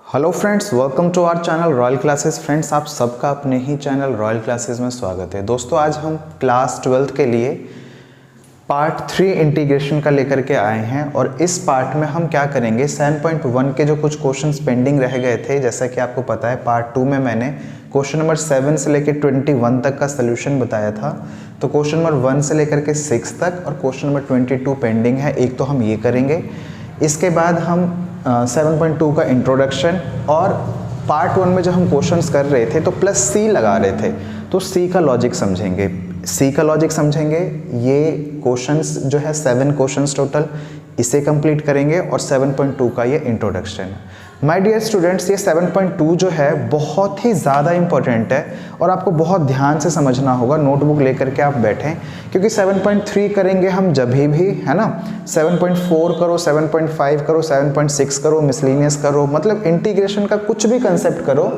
Hello friends, welcome to our channel Royal Classes. Friends, आप सबका अपने ही चैनल रॉयल क्लासेस में स्वागत है। दोस्तों, आज हम क्लास 12th के लिए पार्ट 3 इंटीग्रेशन का लेकर के आए हैं और इस पार्ट में हम क्या करेंगे, 7.1 के जो कुछ क्वेश्चंस पेंडिंग रह गए थे, जैसा कि आपको पता है पार्ट 2 में मैंने क्वेश्चन नंबर 7 से लेकर 21 तक का सोल्यूशन बताया था। तो क्वेश्चन नंबर 1 से लेकर के 6 तक और क्वेश्चन नंबर 22 पेंडिंग है। एक तो हम ये करेंगे, इसके बाद हम 7.2 का इंट्रोडक्शन और पार्ट 1 में जब हम क्वेश्चंस कर रहे थे तो प्लस सी लगा रहे थे, तो सी का लॉजिक समझेंगे। सी का लॉजिक समझेंगे, ये क्वेश्चंस जो है 7 क्वेश्चंस टोटल, इसे कंप्लीट करेंगे और 7.2 का ये इंट्रोडक्शन। माय डियर स्टूडेंट्स, ये 7.2 जो है बहुत ही ज़्यादा इंपॉर्टेंट है और आपको बहुत ध्यान से समझना होगा। नोटबुक लेकर के आप बैठें, क्योंकि 7.3 करेंगे हम जब भी, है ना। 7.4 करो, 7.5 करो, 7.6 करो, मिसलिनियस करो, मतलब इंटीग्रेशन का कुछ भी कंसेप्ट करो,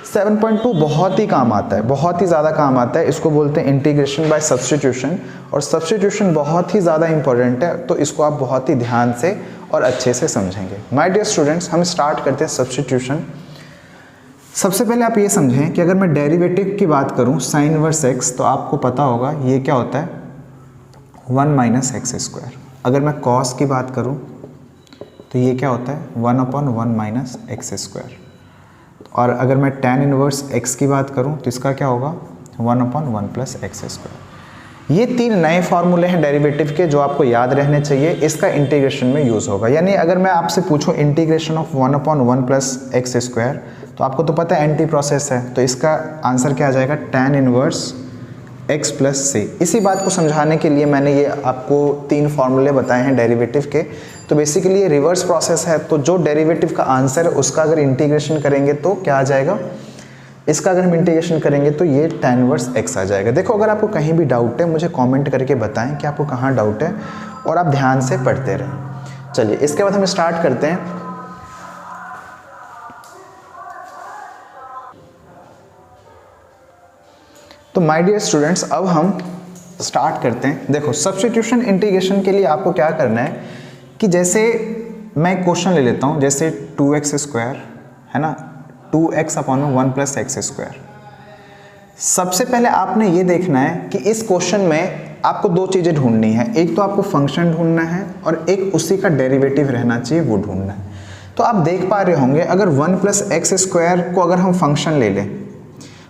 7.2 बहुत ही काम आता है, बहुत ही ज़्यादा काम आता है। इसको बोलते हैं इंटीग्रेशन बाय सब्स्टिट्यूशन और सब्स्टिट्यूशन बहुत ही ज़्यादा इंपॉर्टेंट है, तो इसको आप बहुत ही ध्यान से और अच्छे से समझेंगे। माय डियर स्टूडेंट्स, हम स्टार्ट करते हैं सब्स्टिट्यूशन। सबसे पहले आप ये समझें कि अगर मैं डेरिवेटिव की बात करूं साइन इनवर्स एक्स, तो आपको पता होगा ये क्या होता है, 1 माइनस एक्स स्क्वायर। अगर मैं कॉस की बात करूं तो ये क्या होता है, 1/1 माइनस एक्स स्क्वायर। और अगर मैं tan इनवर्स x की बात करूं तो इसका क्या होगा, 1/1 प्लस एक्स स्क्वायर। ये 3 नए फॉर्मूले हैं डेरिवेटिव के जो आपको याद रहने चाहिए, इसका इंटीग्रेशन में यूज़ होगा। यानी अगर मैं आपसे पूछूं integration of 1/1 plus x square, तो आपको तो पता है एंटी प्रोसेस है, तो इसका आंसर क्या आ जाएगा, tan इनवर्स x प्लस सी। इसी बात को समझाने के लिए मैंने ये आपको 3 फॉर्मूले बताए हैं डेरिवेटिव के। तो बेसिकली ये रिवर्स प्रोसेस है, तो जो डेरिवेटिव का आंसर है उसका अगर इंटीग्रेशन करेंगे तो क्या आ जाएगा, इसका अगर हम इंटीग्रेशन करेंगे तो ये tan इनवर्स x आ जाएगा। देखो, अगर आपको कहीं भी डाउट है मुझे कमेंट करके बताएं कि आपको कहाँ डाउट है और आप ध्यान से पढ़ते रहें। चलिए, इसके बाद हम स्टार्ट करते हैं। तो माय डियर स्टूडेंट्स, अब हम स्टार्ट करते हैं। देखो, सब्स्टिट्यूशन इंटीग्रेशन के लिए आपको क्या करना है कि जैसे मैं क्वेश्चन ले लेता हूँ, जैसे 2x स्क्वायर है ना, 2x/1 प्लस एक्स स्क्वायर। सबसे पहले आपने ये देखना है कि इस क्वेश्चन में आपको 2 चीज़ें ढूंढनी है। एक तो आपको फंक्शन ढूंढना है और एक उसी का डेरिवेटिव रहना चाहिए, वो ढूंढना है। तो आप देख पा रहे होंगे, अगर 1 प्लस एक्स स्क्वायर को अगर हम फंक्शन ले लें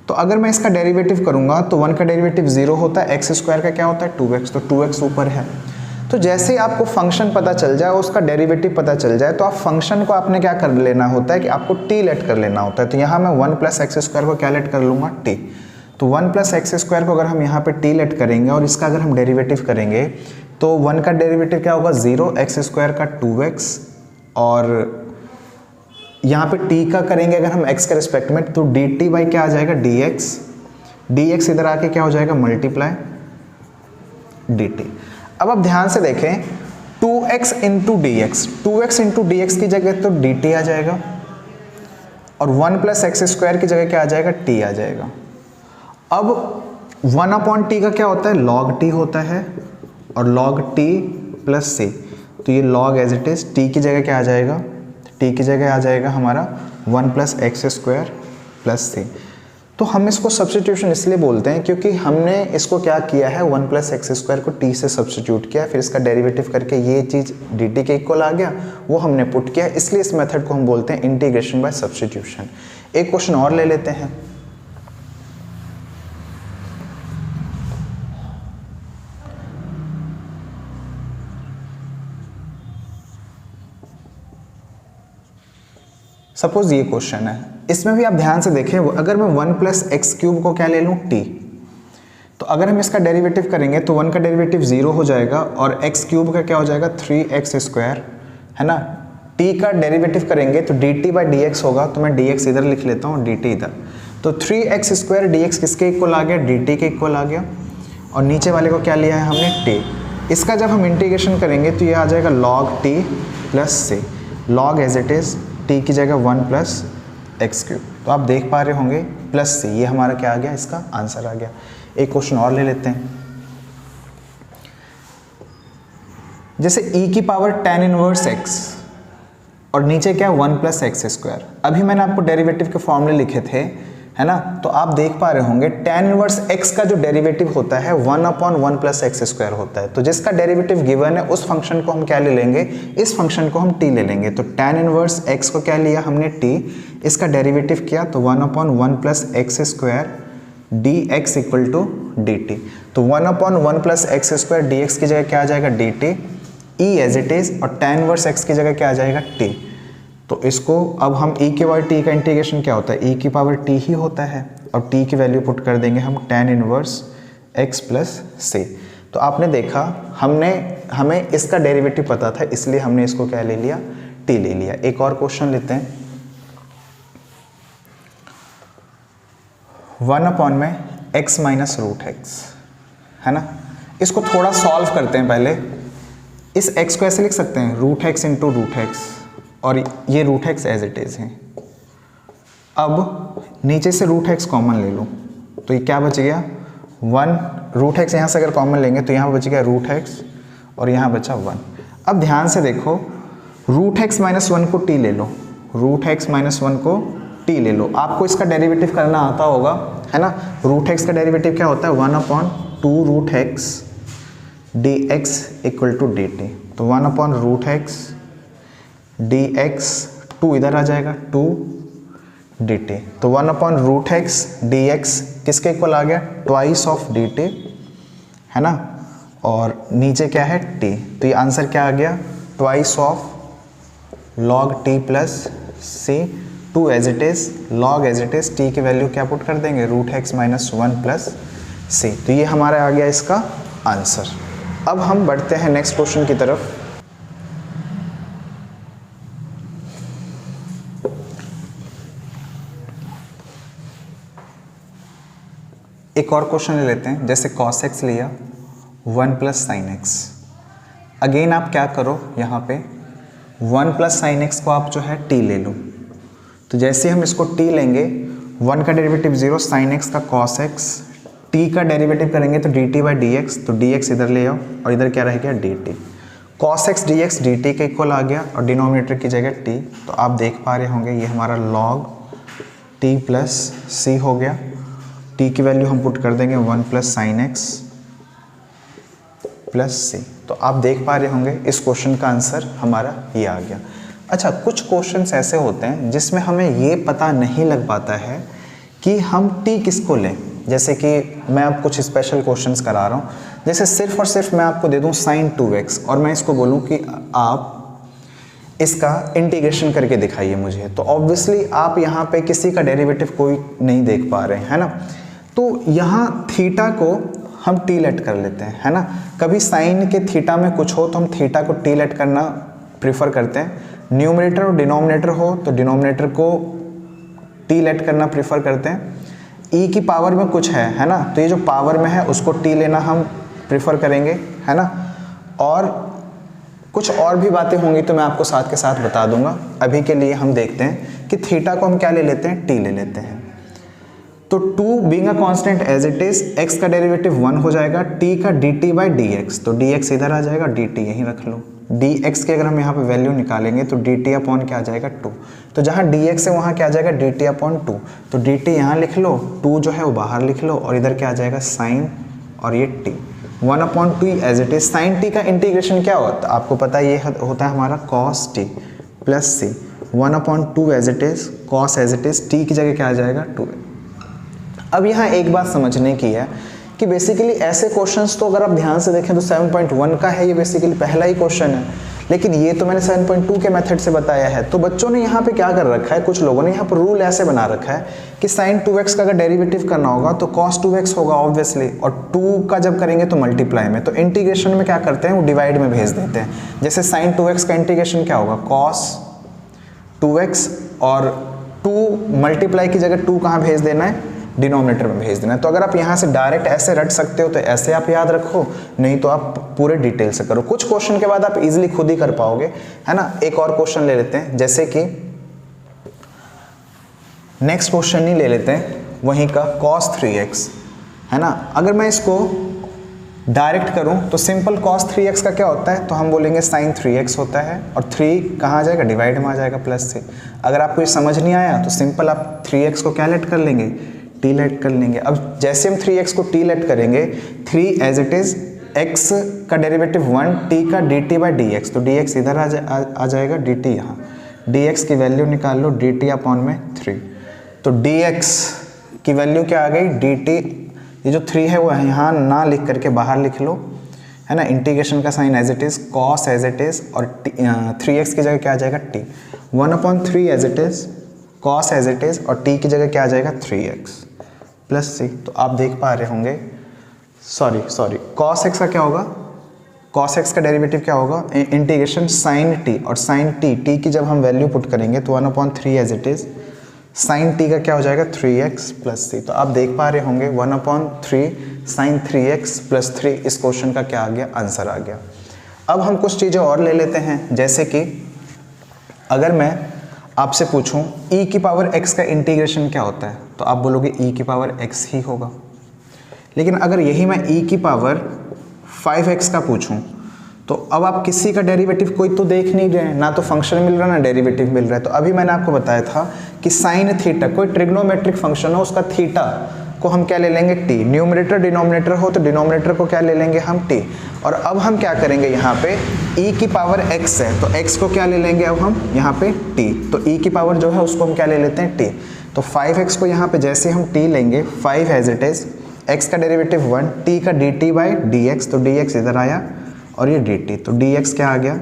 तो अगर मैं इसका डेरिवेटिव करूंगा तो 1 का डेरिवेटिव 0 होता है, एक्स स्क्वायर का क्या होता है 2x, तो 2x ऊपर है। तो जैसे ही आपको फंक्शन पता चल जाए, उसका डेरिवेटिव पता चल जाए, तो आप फंक्शन को आपने क्या कर लेना होता है कि आपको t लेट कर लेना होता है। तो यहाँ मैं 1 प्लस एक्स स्क्वायर को क्या लेट कर लूँगा, t। तो 1 प्लस एक्स स्क्वायर को अगर हम यहाँ पे t लेट करेंगे और इसका अगर हम डेरिवेटिव करेंगे तो 1 का डेरिवेटिव क्या होगा 0, एक्स स्क्वायर का 2x, और यहाँ पे t का करेंगे अगर हम x के रिस्पेक्ट में तो dt बाई क्या आ जाएगा dx, dx इधर आके क्या हो जाएगा मल्टीप्लाई dt। अब आप ध्यान से देखें, 2x into dx, 2x into dx की जगह तो dt आ जाएगा और 1 प्लस एक्स स्क्वायर की जगह क्या आ जाएगा, t आ जाएगा। अब 1/t का क्या होता है, log t होता है और log t प्लस c, तो ये log as it is, t की जगह क्या आ जाएगा, t की जगह आ जाएगा हमारा 1 plus x square plus c। तो हम इसको सब्स्टिट्यूशन इसलिए बोलते हैं क्योंकि हमने इसको क्या किया है, 1 प्लस एक्स स्क्वायर को t से सब्स्टिट्यूट किया, फिर इसका डेरिवेटिव करके ये चीज़ dt के इक्वल आ गया, वो हमने पुट किया। इसलिए इस मेथड को हम बोलते हैं इंटीग्रेशन बाय सब्स्टिट्यूशन। एक क्वेश्चन और ले लेते हैं। सपोज ये क्वेश्चन है, इसमें भी आप ध्यान से देखें, अगर मैं 1 प्लस एक्स क्यूब को क्या ले लूँ, t, तो अगर हम इसका डेरिवेटिव करेंगे तो 1 का डेरिवेटिव 0 हो जाएगा और एक्स क्यूब का क्या हो जाएगा 3x स्क्वायर, है ना। t का डेरिवेटिव करेंगे तो dt बाई dx होगा, तो मैं dx इधर लिख लेता हूँ, dt इधर। तो 3x स्क्वायर dx किसके इक्वल आ गया, dt के इक्वल आ गया, और नीचे वाले को क्या लिया है हमने, t। इसका जब हम इंटीग्रेशन करेंगे तो ये आ जाएगा log t plus c, log as it is t की जगह 1 प्लस एक्स क्यूब। तो आप देख पा रहे होंगे प्लस c, ये हमारा क्या आ गया, इसका आंसर आ गया। एक क्वेश्चन और ले लेते हैं। जैसे e की पावर tan इनवर्स x, और नीचे क्या है 1 प्लस एक्स स्क्वायर। अभी मैंने आपको डेरिवेटिव के फॉर्मूले लिखे थे, है ना, तो आप देख पा रहे होंगे tan इनवर्स x का जो डेरिवेटिव होता है 1/1 प्लस एक्स स्क्वायर होता है। तो जिसका डेरिवेटिव गिवन है उस फंक्शन को हम क्या ले लेंगे, इस फंक्शन को हम t ले लेंगे। तो tan इनवर्स x को क्या लिया हमने t, इसका डेरिवेटिव किया तो 1/1 plus x square dx equal to dt। तो 1/1 प्लस एक्स स्क्वायर dx की जगह क्या आ जाएगा dt, e as it is, और tan इनवर्स x की जगह क्या आ जाएगा t। तो इसको अब हम e की पावर t का इंटीग्रेशन क्या होता है, e की पावर t ही होता है, और t की वैल्यू पुट कर देंगे हम tan inverse x plus c। तो आपने देखा हमें इसका डेरिवेटिव पता था, इसलिए हमने इसको क्या ले लिया, t ले लिया। एक और क्वेश्चन लेते हैं। 1/में x माइनस रूट एक्स, है ना, इसको थोड़ा सॉल्व करते हैं। पहले इस x को ऐसे लिख सकते हैं root x into root x, और ये root x as it is है। अब नीचे से रूट एक्स कॉमन ले लो तो ये क्या बच गया 1, रूट एक्स यहाँ से अगर कॉमन लेंगे तो यहाँ बच गया रूट एक्स और यहाँ बचा 1। अब ध्यान से देखो, रूट एक्स माइनस 1 को t ले लो, रूट एक्स माइनस 1 को t ले लो। आपको इसका डेरिवेटिव करना आता होगा, है ना। रूट एक्स का डेरिवेटिव क्या होता है 1/2 root x dx equal to dt। तो 1/रूट एक्स dx, 2 इधर आ जाएगा 2 dt। तो 1/रूट एक्स dx किसके इक्वल आ गया, ट्वाइस ऑफ dt, है ना, और नीचे क्या है t। तो ये आंसर क्या आ गया, twice of log t plus c, 2 as it is, log as it is, t की वैल्यू क्या पुट कर देंगे root x minus 1 plus c। तो ये हमारा आ गया इसका आंसर। अब हम बढ़ते हैं नेक्स्ट क्वेश्चन की तरफ। एक और क्वेश्चन ले लेते हैं। जैसे cos x लिया 1 प्लस साइन एक्स। अगेन आप क्या करो, यहाँ पे 1 प्लस साइन एक्स को आप जो है t ले लो। तो जैसे हम इसको t लेंगे, 1 का डेरिवेटिव 0, साइन एक्स का cos x, t का डेरिवेटिव करेंगे तो dt बाई dx, तो dx इधर ले आओ और इधर क्या रह गया dt। cos x dx dt के इक्वल आ गया और डिनोमिनेटर की जगह t। तो आप देख पा रहे होंगे ये हमारा log t प्लस c हो गया। t की वैल्यू हम पुट कर देंगे 1 plus sine x plus c। तो आप देख पा रहे होंगे इस क्वेश्चन का आंसर हमारा ये आ गया। अच्छा, कुछ क्वेश्चंस ऐसे होते हैं जिसमें हमें ये पता नहीं लग पाता है कि हम t किसको लें। जैसे कि मैं अब कुछ स्पेशल क्वेश्चंस करा रहा हूँ, जैसे सिर्फ और सिर्फ मैं आपको दे दूँ साइन 2x और मैं इसको बोलूँ कि आप इसका इंटीग्रेशन करके दिखाइए मुझे, तो ऑब्वियसली आप यहाँ पे किसी का डेरिवेटिव कोई नहीं देख पा रहे हैं, है ना। तो यहाँ थीटा को हम टी लेट कर लेते हैं, है ना। कभी साइन के थीटा में कुछ हो तो हम थीटा को टी लेट करना प्रीफर करते हैं। न्यूमरेटर और डिनोमिनेटर हो तो डिनोमिनेटर को टी लेट करना प्रीफर करते हैं। ई की पावर में कुछ है ना, तो ये जो पावर में है उसको टी लेना हम प्रीफर करेंगे, है ना। और कुछ और भी बातें होंगी तो मैं आपको साथ के साथ बता दूंगा। अभी के लिए हम देखते हैं कि थीटा को हम क्या ले लेते हैं, टी ले लेते हैं। तो 2 being a constant as it is, x का डेरिवेटिव 1 हो जाएगा, t का dt बाई dx, तो dx इधर आ जाएगा, dt यहीं रख लो। dx की अगर हम यहाँ पे वैल्यू निकालेंगे तो dt अपॉन क्या आ जाएगा 2। तो जहाँ dx है वहाँ क्या आ जाएगा dt अपॉन 2। तो dt यहाँ लिख लो, 2 जो है वो बाहर लिख लो, और इधर क्या आ जाएगा साइन और ये t 1/2 as it is. Sine t का इंटीग्रेशन क्या होता है आपको पता है, ये होता है हमारा cos t plus c। 1/2 as it is, cos as it is, t की जगह क्या आ जाएगा 2। अब यहाँ एक बात समझने की है कि बेसिकली ऐसे क्वेश्चंस तो अगर आप ध्यान से देखें तो 7.1 का है, ये बेसिकली पहला ही क्वेश्चन है, लेकिन ये तो मैंने 7.2 के मेथड से बताया है। तो बच्चों ने यहाँ पे क्या कर रखा है, कुछ लोगों ने यहाँ पर रूल ऐसे बना रखा है कि sin 2x का अगर डेरिवेटिव करना होगा तो cos 2x होगा ऑब्वियसली, और 2 का जब करेंगे तो मल्टीप्लाई में। तो इंटीग्रेशन में क्या करते हैं, वो डिवाइड में भेज देते हैं। जैसे sin 2x का इंटीग्रेशन क्या होगा, cos 2x, और 2 मल्टीप्लाई की जगह 2 कहाँ भेज देना है, डिनोमिनेटर में भेज देना है। तो अगर आप यहाँ से डायरेक्ट ऐसे रट सकते हो तो ऐसे आप याद रखो, नहीं तो आप पूरे डिटेल से करो। कुछ क्वेश्चन के बाद आप इजीली खुद ही कर पाओगे, है ना। एक और क्वेश्चन ले लेते हैं, जैसे कि नेक्स्ट क्वेश्चन ही ले लेते हैं वहीं का cos 3x, है ना। अगर मैं इसको डायरेक्ट करूं तो सिंपल cos 3x का क्या होता है, तो हम बोलेंगे sin 3x होता है, और 3 कहाँ आ जाएगा, डिवाइड में आ जाएगा प्लस से। अगर आपको ये समझ नहीं आया तो सिंपल आप 3x को क्या लेट कर लेंगे, t लेट कर लेंगे। अब जैसे हम 3x को t लेट करेंगे, 3 एज इट इज x का डेरिवेटिव 1, t का dt बाई dx, तो dx इधर आ जाएगा, dt यहाँ, dx की वैल्यू निकाल लो, dt अपॉन में 3, तो dx की वैल्यू क्या आ गई, dt, ये जो 3 है वो यहाँ ना लिख करके बाहर लिख लो, है ना, इंटीग्रेशन का sine as it is, cos as it is, और 3x की जगह क्या आ जाएगा, t, 1/3 as it is, cos as it is, और t की जगह क्या आ जाएगा, 3x प्लस c। तो आप देख पा रहे होंगे, सॉरी cos x का क्या होगा, cos x का डेरिवेटिव क्या होगा, इंटीग्रेशन sin t, और sin t की जब हम वैल्यू पुट करेंगे तो 1/3 as it is, sin t का क्या हो जाएगा, 3x प्लस c। तो आप देख पा रहे होंगे 1/3 sin 3x प्लस 3, इस क्वेश्चन का क्या आ गया, आंसर आ गया। अब हम कुछ चीज़ें और ले लेते हैं, जैसे कि अगर मैं आपसे पूछूं e की पावर x का इंटीग्रेशन क्या होता है, तो आप बोलोगे e की पावर x ही होगा। लेकिन अगर यही मैं e की पावर 5x का पूछूं, तो अब आप किसी का डेरिवेटिव कोई तो देख नहीं रहे, ना तो फंक्शन मिल रहा ना डेरिवेटिव मिल रहा है। तो अभी मैंने आपको बताया था कि साइन थीटा, कोई ट्रिग्नोमेट्रिक फंक्शन हो, उसका थीटा को हम क्या ले लेंगे, t, न्यूमरेटर डिनोमिनेटर हो तो डिनोमिनेटर को क्या ले लेंगे हम, t। और अब हम क्या करेंगे, यहाँ पे e की पावर x है तो x को क्या ले लेंगे अब हम यहाँ पे t, तो e की पावर जो है उसको हम क्या ले लेते हैं, t। तो 5x को यहाँ पे जैसे हम t लेंगे, 5 एज इट इज, x का डेरिवेटिव 1, t का dt बाई dx, तो dx इधर आया, और ये dt, तो dx क्या आ गया,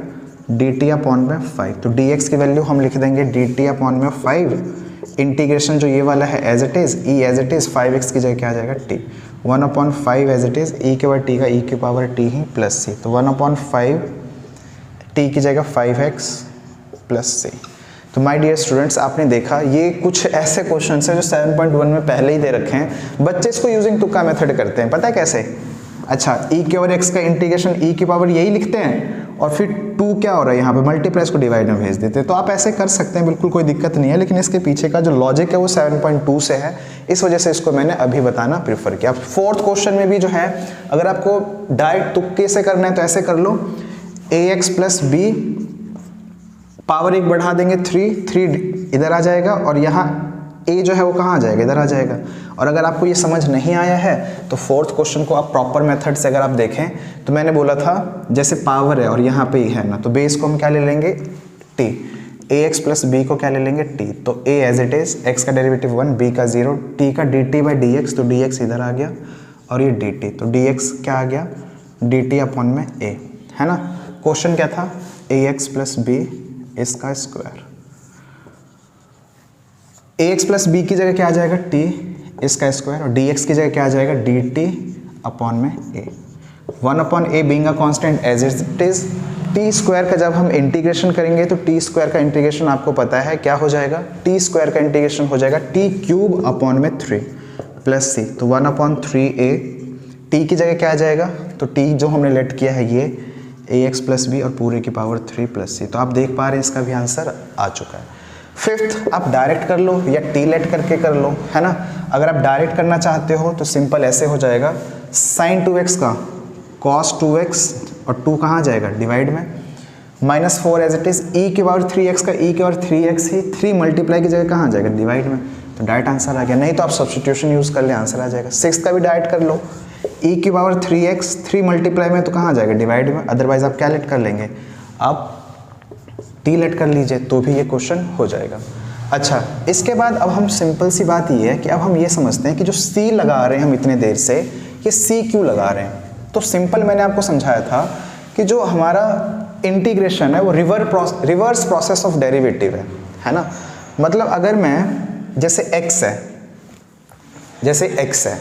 dt अपॉन में 5, तो dx की वैल्यू हम लिख देंगे dt अपॉन में 5, इंटीग्रेशन जो ये वाला है as it is, e as it is, 5x की जगह क्या आ जाएगा, t, 1/5 as it is, e के बाद t का e की पावर t ही प्लस c, तो 1/5 t की जगह 5x प्लस c। तो माय डियर स्टूडेंट्स, आपने देखा ये कुछ ऐसे क्वेश्चन है जो 7.1 में पहले ही दे रखे हैं, बच्चे इसको यूजिंग तुक्का मेथड करते हैं, पता है कैसे, अच्छा e की पावर x का इंटीग्रेशन e की पावर यही लिखते हैं, और फिर 2 क्या हो रहा है यहाँ पे, मल्टीप्लाई को डिवाइड में भेज देते हैं। तो आप ऐसे कर सकते हैं, बिल्कुल कोई दिक्कत नहीं है, लेकिन इसके पीछे का जो लॉजिक है वो 7.2 से है, इस वजह से इसको मैंने अभी बताना प्रीफर किया। फोर्थ क्वेश्चन में भी जो है, अगर आपको डायरेक्ट तुक्के से करना है तो ऐसे कर लो, ax प्लस b, पावर 1 बढ़ा देंगे 3 इधर आ जाएगा, और यहाँ a जो है वो कहाँ आ जाएगा, इधर आ जाएगा। और अगर आपको ये समझ नहीं आया है तो फोर्थ क्वेश्चन को आप प्रॉपर मेथड से अगर आप देखें, तो मैंने बोला था जैसे पावर है और यहाँ पे ही है ना, तो बेस को हम क्या ले लेंगे, t, ax प्लस b को क्या ले लेंगे, t, तो a as it is, x का डेरिवेटिव 1, b का 0, t का dt बाई dx, तो dx इधर आ गया, और ये dt, तो dx क्या आ गया, dt अपॉन में a, है ना। क्वेश्चन क्या था, ax प्लस b इसका स्क्वायर, ax प्लस b की जगह क्या आ जाएगा, t इसका स्क्वायर, और dx की जगह क्या आ जाएगा, dt अपॉन में a, 1/a being a constant as it is, t square का जब हम इंटीग्रेशन करेंगे तो टी स्क्वायर का इंटीग्रेशन आपको पता है क्या हो जाएगा, टी स्क्वायर का इंटीग्रेशन हो जाएगा टी क्यूब अपॉन में 3 प्लस सी, तो 1/3a, टी की जगह क्या आ जाएगा, तो टी जो हमने लेट किया है ये ax प्लस बी और पूरे की पावर 3 प्लस सी। तो आप देख पा रहे हैं इसका भी आंसर आ चुका है। फिफ्थ, आप डायरेक्ट कर लो या टी लेट करके कर लो, है ना। अगर आप डायरेक्ट करना चाहते हो तो सिंपल ऐसे हो जाएगा, साइन 2x का cos 2x और 2 कहाँ जाएगा, डिवाइड में, -4 एज इट इज, e के पावर 3x का e के पावर 3x ही 3 मल्टीप्लाई की जगह कहाँ जाएगा, डिवाइड में, तो डायरेक्ट आंसर आ गया। नहीं तो आप सब्स्टिट्यूशन यूज़ कर ले, आंसर आ जाएगा। सिक्स का भी डायरेक्ट कर लो, e की पावर 3x 3 मल्टीप्लाई में तो कहाँ जाएगा, डिवाइड में, अदरवाइज आप क्या लेट कर लेंगे, आप टी लेट कर लीजिए तो भी ये क्वेश्चन हो जाएगा। अच्छा, इसके बाद अब हम सिंपल सी बात ये है कि अब हम ये समझते हैं कि जो सी लगा रहे हैं हम इतने देर से, ये सी क्यों लगा रहे हैं। तो सिंपल मैंने आपको समझाया था कि जो हमारा इंटीग्रेशन है वो रिवर्स प्रोसेस ऑफ डेरिवेटिव है ना। मतलब अगर मैं जैसे x है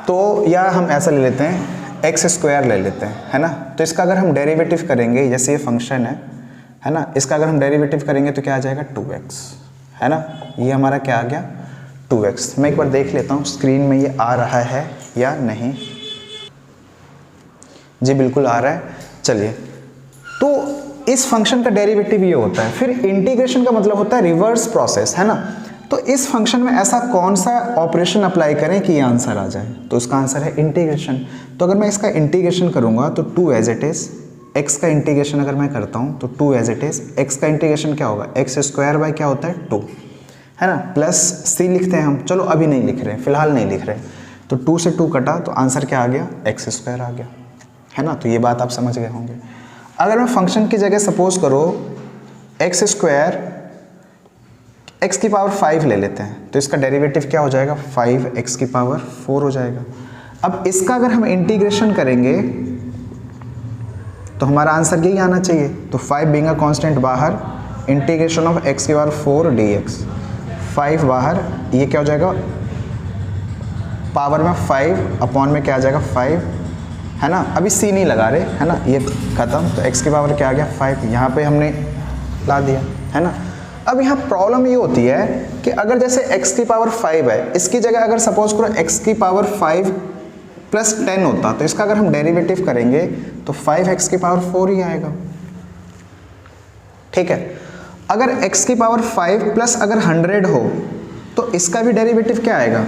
तो या हम ऐसा ले लेते हैं x स्क्वायर ले लेते हैं, है ना। तो इसका अगर हम डेरिवेटिव करेंगे, जैसे ये फंक्शन है ना, इसका अगर हम डेरिवेटिव करेंगे तो क्या आ जाएगा 2x, है ना। ये हमारा क्या आ गया 2x। मैं एक बार देख लेता हूँ स्क्रीन में ये आ रहा है या नहीं। जी बिल्कुल आ रहा है। चलिए, तो इस फंक्शन का डेरिवेटिव ये होता है। फिर इंटीग्रेशन का मतलब होता है रिवर्स प्रोसेस, है ना। तो इस फंक्शन में ऐसा कौन सा ऑपरेशन अप्लाई करें कि ये आंसर आ जाए? तो इसका आंसर है इंटीग्रेशन। तो अगर मैं इसका इंटीग्रेशन करूंगा तो 2 एज इट इज, x का इंटीग्रेशन अगर मैं करता हूं तो 2 एज इट इज, x का इंटीग्रेशन क्या होगा, x स्क्वायर बाय क्या होता है 2, है ना, प्लस c लिखते हैं हम, चलो अभी नहीं लिख रहे हैं, फिलहाल नहीं लिख रहे, तो 2 से 2 कटा तो आंसर क्या आ गया, x स्क्वायर आ गया, है ना। तो ये बात आप समझ गए होंगे। अगर मैं फंक्शन की जगह सपोज करो एक्स स्क्वायर एक्स की पावर 5 ले लेते हैं, तो इसका डेरिवेटिव क्या हो जाएगा, 5x की पावर 4 हो जाएगा। अब इसका अगर हम इंटीग्रेशन करेंगे तो हमारा आंसर यही आना चाहिए। तो 5 बीइंग अ कांस्टेंट बाहर, इंटीग्रेशन ऑफ x की पावर 4 dx, 5 बाहर, ये क्या हो जाएगा, पावर में 5 अपॉन में क्या आ जाएगा 5, है ना। अभी c नहीं लगा रहे, है ना, ये खत्म, तो x की पावर क्या आ गया 5, यहाँ पे हमने ला दिया, है ना। अब यहाँ प्रॉब्लम ये होती है कि अगर जैसे x की पावर 5 है, इसकी जगह अगर सपोज करो x की पावर 5 प्लस 10 होता, तो इसका अगर हम डेरिवेटिव करेंगे तो 5x की पावर 4 ही आएगा, ठीक है। अगर x की पावर 5 प्लस अगर 100 हो तो इसका भी डेरिवेटिव क्या आएगा,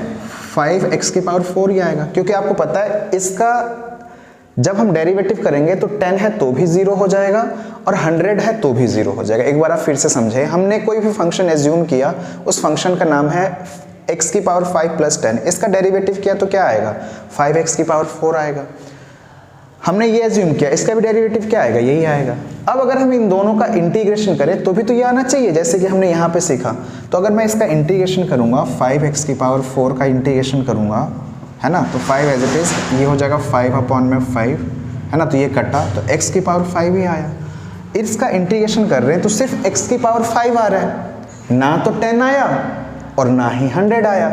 5x की पावर 4 ही आएगा, क्योंकि आपको पता है इसका जब हम डेरिवेटिव करेंगे तो 10 है तो भी 0 हो जाएगा और 100 है तो भी 0 हो जाएगा। एक बार आप फिर से समझें, हमने कोई भी फंक्शन एज्यूम किया, उस फंक्शन का नाम है x की पावर 5 प्लस 10, इसका डेरिवेटिव किया तो क्या आएगा, 5x की पावर 4 आएगा। हमने ये एज्यूम किया, इसका भी डेरिवेटिव क्या आएगा, यही आएगा। अब अगर हम इन दोनों का इंटीग्रेशन करें तो भी तो ये आना चाहिए, जैसे कि हमने यहाँ पे सीखा। तो अगर मैं इसका इंटीग्रेशन करूँगा, 5x की पावर 4 का इंटीग्रेशन करूँगा, है ना, तो 5 एज इट इज, ये हो जाएगा 5 अपॉन में 5, है ना, तो ये कटा, तो x की पावर 5 ही आया। इसका इंटीग्रेशन कर रहे हैं तो सिर्फ x की पावर 5 आ रहा है, ना तो 10 आया और ना ही 100 आया।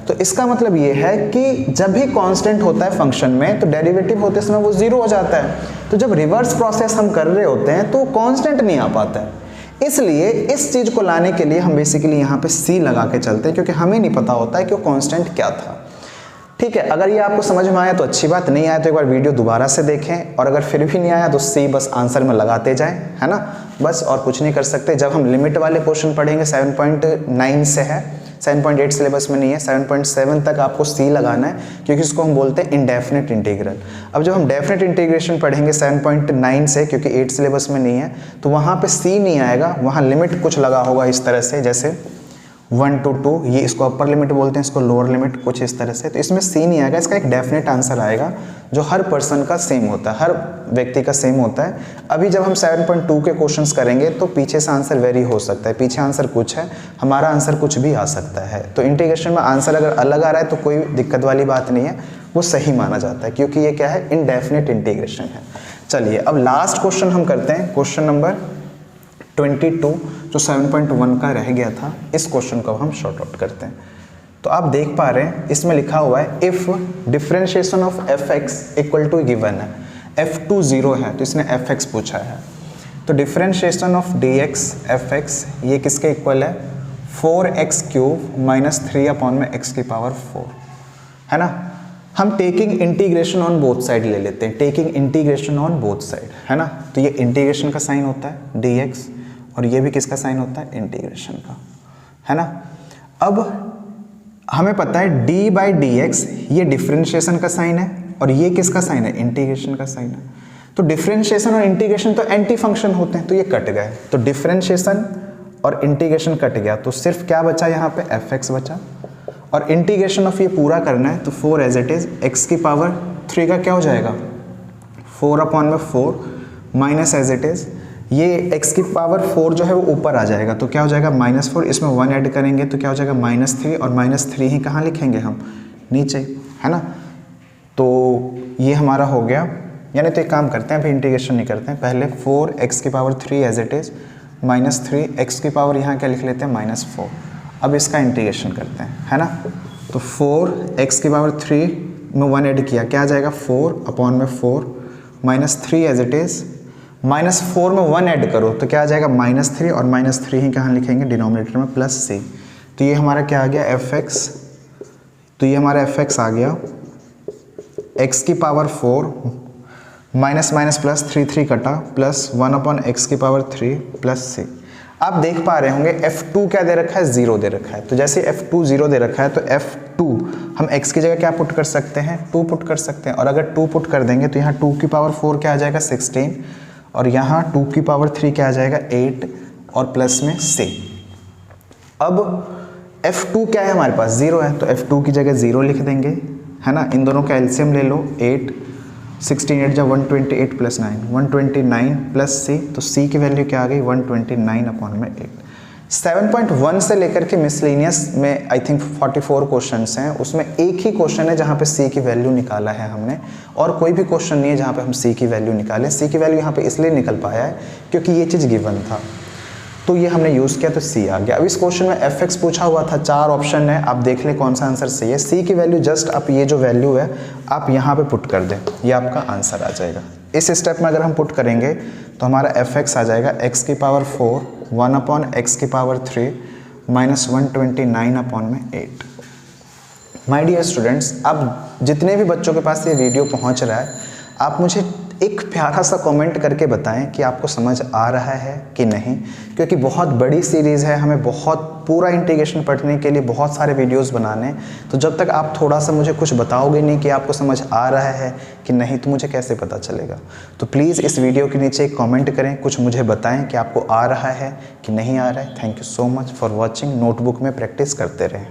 तो इसका मतलब ये है कि जब भी कांस्टेंट होता है फंक्शन में तो डेरिवेटिव होते समय वो 0 हो जाता है। तो जब रिवर्स प्रोसेस हम कर रहे होते हैं तो कांस्टेंट नहीं आ पाता है। इसलिए इस चीज को लाने के लिए हम बेसिकली यहाँ पे c लगा के चलते हैं, क्योंकि हमें नहीं पता होता है कि वो कांस्टेंट क्या था, ठीक है। अगर ये आपको समझ में आया तो अच्छी बात, नहीं आया तो एक बार वीडियो दोबारा से देखें, और अगर फिर भी नहीं आया तो c बस आंसर में लगाते जाएं, है ना, बस, और कुछ नहीं कर सकते। जब हम लिमिट वाले क्वेश्चन पढ़ेंगे 7.9 से है, 7.8 सिलेबस में नहीं है, 7.7 तक आपको c लगाना है, क्योंकि इसको हम बोलते हैं इंडेफिनिट इंटीग्रल। अब जब हम डेफिनेट इंटीग्रेशन पढ़ेंगे 7.9 से, क्योंकि 8 सिलेबस में नहीं है, तो वहाँ पे c नहीं आएगा, वहाँ लिमिट कुछ लगा होगा इस तरह से, जैसे 1 to 2, ये इसको अपर लिमिट बोलते हैं, इसको लोअर लिमिट, कुछ इस तरह से। तो इसमें c नहीं आएगा, इसका एक डेफिनेट आंसर आएगा जो हर पर्सन का सेम होता है, हर व्यक्ति का सेम होता है। अभी जब हम 7.2 के क्वेश्चंस करेंगे तो पीछे से आंसर वेरी हो सकता है, पीछे आंसर कुछ है, हमारा आंसर कुछ भी आ सकता है। तो इंटीग्रेशन में आंसर अगर अलग आ रहा है तो कोई दिक्कत वाली बात नहीं है, वो सही माना जाता है, क्योंकि ये क्या है, इनडेफिनिट इंटीग्रेशन है। चलिए अब लास्ट क्वेश्चन हम करते हैं, क्वेश्चन नंबर 22 जो 7.1 का रह गया था, इस क्वेश्चन को हम शॉर्ट आउट करते हैं। तो आप देख पा रहे हैं इसमें लिखा हुआ है if differentiation of fx equal to given है, f2 0 है तो इसने fx पूछा है, तो डिफरेंशिएशन ऑफ dx fx ये किसके इक्वल है, 4x क्यूब माइनस 3 अपॉन में x की पावर 4, है ना। हम taking integration on both side ले लेते हैं, taking integration on both side, है ना। तो ये इंटीग्रेशन का साइन होता है dx, और ये भी किसका साइन होता है, इंटीग्रेशन का, है ना। अब हमें पता है d बाई डी एक्स ये डिफरेंशिएशन का साइन है और ये किसका साइन है, इंटीग्रेशन का साइन है। तो डिफरेंशिएशन और इंटीग्रेशन तो एंटी फंक्शन होते हैं, तो ये कट गए, तो डिफरेंशिएशन और इंटीग्रेशन कट गया, तो सिर्फ क्या बचा यहाँ पे, fx बचा, और इंटीग्रेशन ऑफ ये पूरा करना है तो 4 एज इट इज, x की पावर 3 का क्या हो जाएगा, 4 अपॉन में 4 माइनस एज इट इज, ये x की पावर 4 जो है वो ऊपर आ जाएगा, तो क्या हो जाएगा -4, इसमें 1 ऐड करेंगे तो क्या हो जाएगा -3, और -3 ही कहाँ लिखेंगे हम, नीचे, है ना। तो ये हमारा हो गया, यानी तो एक काम करते हैं, अभी इंटीग्रेशन नहीं करते हैं, पहले 4x की power 3 as it is -3, x की पावर यहाँ क्या लिख लेते हैं -4। अब इसका इंटीग्रेशन करते हैं, है ना। तो 4x की पावर 3 में 1 ऐड किया, क्या आ जाएगा 4 अपॉन में 4 -3 एज इट इज, -4 में 1 ऐड करो तो क्या आ जाएगा -3, और -3 ही कहाँ लिखेंगे, डिनोमिनेटर में +c। तो ये हमारा क्या आ गया fx, तो ये हमारा fx आ गया x की पावर 4 माइनस माइनस प्लस 3 3 कटा प्लस 1 अपॉन x की पावर 3 प्लस c। आप देख पा रहे होंगे f2 क्या दे रखा है, 0 दे रखा है। तो जैसे f2 0 दे रखा है तो f2 हम x की जगह क्या पुट कर सकते हैं, 2 पुट कर सकते हैं। और अगर 2 पुट कर देंगे तो यहाँ 2 की पावर 4 क्या आ जाएगा, 16, और यहाँ 2 की पावर 3 क्या आ जाएगा, 8, और प्लस में c। अब f2 क्या है हमारे पास, 0 है, तो f2 की जगह 0 लिख देंगे, है ना। इन दोनों का एलसीएम ले लो, 8, 16 8 जा 128 प्लस 9, 129 प्लस c, तो c की वैल्यू क्या आ गई, 129/8। 7.1 से लेकर के मिसलेनियस में आई थिंक 44 क्वेश्चंस हैं, उसमें एक ही क्वेश्चन है जहाँ पे c की वैल्यू निकाला है हमने, और कोई भी क्वेश्चन नहीं है जहाँ पे हम c की वैल्यू निकालें। c की वैल्यू यहाँ पे इसलिए निकल पाया है क्योंकि ये चीज़ गिवन था, तो ये हमने यूज़ किया तो c आ गया। अब इस क्वेश्चन में fx पूछा हुआ था, 4 ऑप्शन है, आप देख ले कौन सा आंसर सही है। c की वैल्यू जस्ट आप ये जो वैल्यू है आप यहाँ पे पुट कर दें, ये आपका आंसर आ जाएगा। इस स्टेप में अगर हम पुट करेंगे तो हमारा fx आ जाएगा x की पावर 4 1/x की power 3 minus 129/8। My dear students, अब जितने भी बच्चों के पास ये वीडियो पहुँच रहा है, आप मुझे एक प्यारा सा कमेंट करके बताएं कि आपको समझ आ रहा है कि नहीं, क्योंकि बहुत बड़ी सीरीज़ है, हमें बहुत पूरा इंटीग्रेशन पढ़ने के लिए बहुत सारे वीडियोस बनाने, तो जब तक आप थोड़ा सा मुझे कुछ बताओगे नहीं कि आपको समझ आ रहा है कि नहीं, तो मुझे कैसे पता चलेगा। तो प्लीज़ इस वीडियो के नीचे एक कमेंट करें, कुछ मुझे बताएं कि आपको आ रहा है कि नहीं आ रहा है। Thank you so much for watching. Notebook में प्रैक्टिस करते रहें।